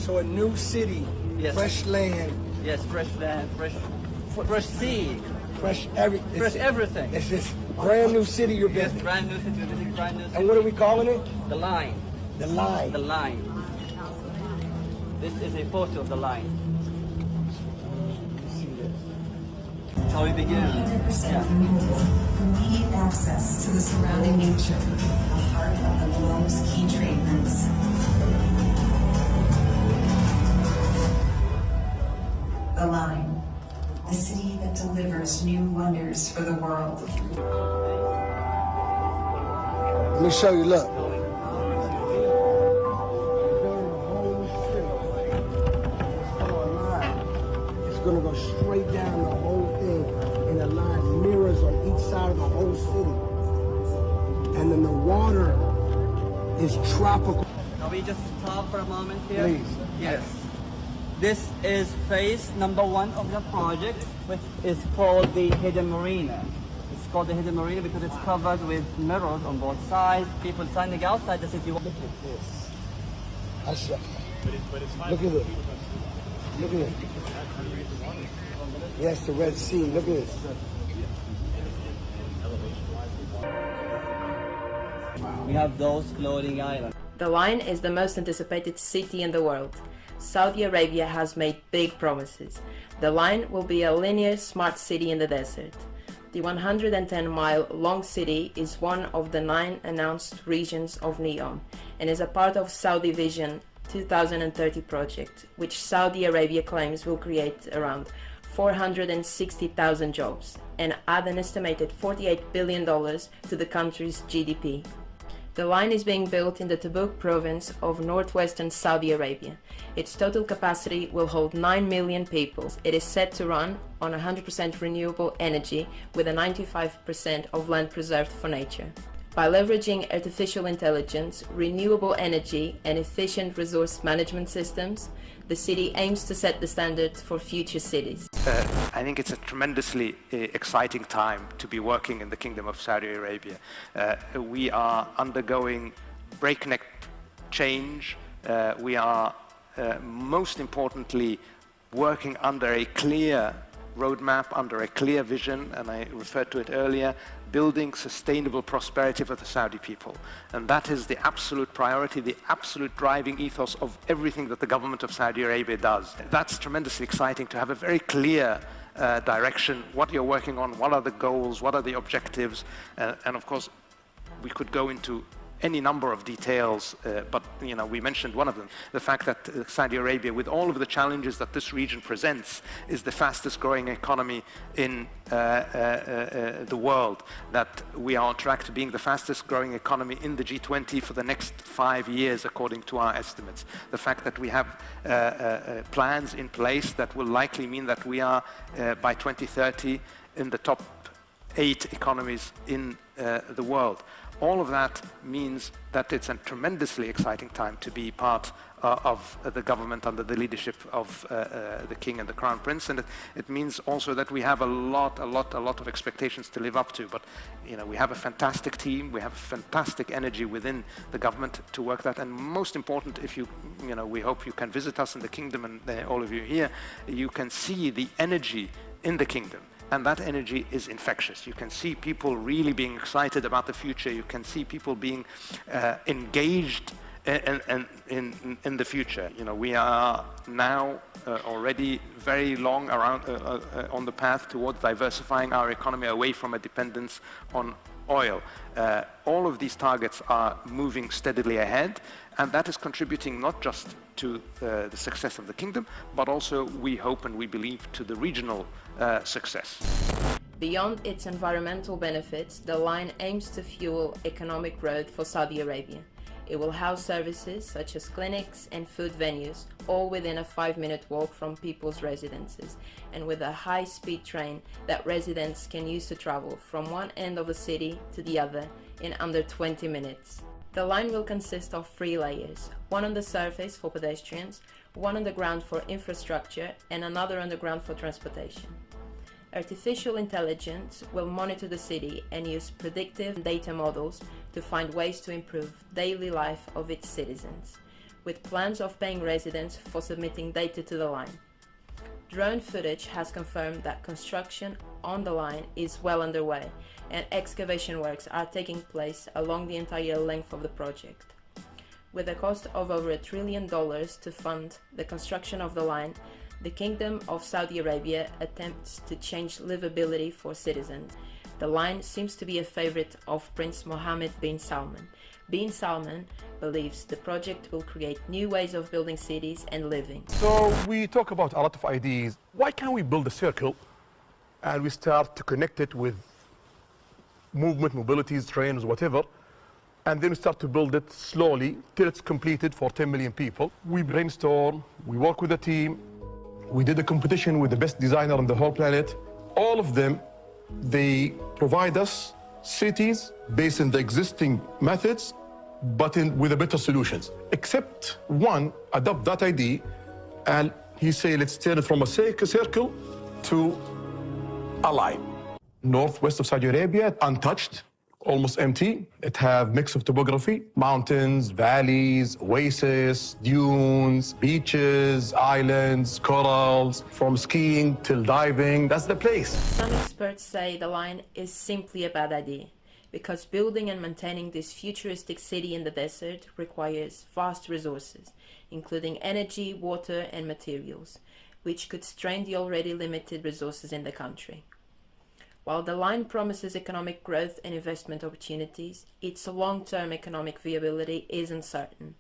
So a new city, Yes. fresh land, Yes, fresh land, fresh sea, fresh everything. It's this brand new city you're Yes, building. brand new city, this is brand new city. And what are we calling it? The line, The line. the line. This is a photo of the line. See this? That's how we begin. 100% renewable, immediate access to the surrounding nature, the heart of the globe's key trade routes. The line, the city that delivers new wonders for the world. Let me show you, look. It's gonna go straight down the whole thing in a line, mirrors on each side of the whole city. And then the water is tropical. Can we just stop for a moment here? Please. Yes. This is phase number 1 of the project, which is called the Hidden Marina. It's called the Hidden Marina because it's covered with mirrors on both sides. People standing outside the city. Look at this. Look at it. Look at it. Yes, the Red Sea. Look at this. We have those floating islands. The line is the most anticipated city in the world. Saudi Arabia has made big promises. The line will be a linear smart city in the desert. The 110-mile long city is one of the 9 announced regions of NEOM and is a part of Saudi Vision 2030 project, which Saudi Arabia claims will create around 460,000 jobs and add an estimated $48 billion to the country's GDP. The line is being built in the Tabuk province of northwestern Saudi Arabia. Its total capacity will hold 9 million people. It is set to run on 100% renewable energy with a 95% of land preserved for nature. By leveraging artificial intelligence, renewable energy and efficient resource management systems, the city aims to set the standards for future cities. I think it's a tremendously exciting time to be working in the Kingdom of Saudi Arabia. We are undergoing breakneck change. We are, most importantly, working under a clear roadmap, under a clear vision, and I referred to it earlier, building sustainable prosperity for the Saudi people. And that is the absolute priority, the absolute driving ethos of everything that the government of Saudi Arabia does. That's tremendously exciting to have a very clear direction, what you're working on, what are the goals, what are the objectives, and of course, we could go into any number of details, but we mentioned one of them. The fact that Saudi Arabia, with all of the challenges that this region presents, is the fastest growing economy in the world, that we are on track to being the fastest growing economy in the G20 for the next 5 years, according to our estimates. The fact that we have plans in place that will likely mean that we are, by 2030, in the top 8 economies in the world. All of that means that it's a tremendously exciting time to be part of the government under the leadership of the King and the Crown Prince, and it means also that we have a lot of expectations to live up to. But we have a fantastic team, we have fantastic energy within the government to work that, and most important, if we hope you can visit us in the kingdom, and all of you here, you can see the energy in the kingdom. And that energy is infectious. You can see people really being excited about the future. You can see people being engaged in the future. We are now already very long around on the path towards diversifying our economy away from a dependence on oil. All of these targets are moving steadily ahead, and that is contributing not just to the success of the kingdom, but also, we hope and we believe, to the regional success. Beyond its environmental benefits, the line aims to fuel economic growth for Saudi Arabia. It will house services such as clinics and food venues, all within a 5-minute walk from people's residences, and with a high-speed train that residents can use to travel from one end of the city to the other in under 20 minutes. The line will consist of 3 layers, one on the surface for pedestrians, one on the ground for infrastructure, and another underground for transportation. Artificial intelligence will monitor the city and use predictive data models to find ways to improve daily life of its citizens. with plans of paying residents for submitting data to the line. Drone footage has confirmed that construction on the line is well underway and excavation works are taking place along the entire length of the project. With a cost of over $1 trillion to fund the construction of the line, the Kingdom of Saudi Arabia attempts to change livability for citizens. The line seems to be a favorite of Prince Mohammed bin Salman. Bin Salman believes the project will create new ways of building cities and living. So we talk about a lot of ideas. Why can't we build a circle and we start to connect it with movement, mobilities, trains, whatever, and then we start to build it slowly till it's completed for 10 million people. We brainstorm, we work with a team, we did a competition with the best designer on the whole planet. All of them, they provide us cities based on the existing methods, but with a better solutions. Except one adopt that idea, and he say, let's turn it from a circle to a line. Northwest of Saudi Arabia, untouched, almost empty. It have mix of topography, mountains, valleys, oases, dunes, beaches, islands, corals, from skiing till diving. That's the place. Some experts say the line is simply a bad idea, because building and maintaining this futuristic city in the desert requires vast resources, including energy, water, and materials, which could strain the already limited resources in the country. While the line promises economic growth and investment opportunities, its long-term economic viability is uncertain.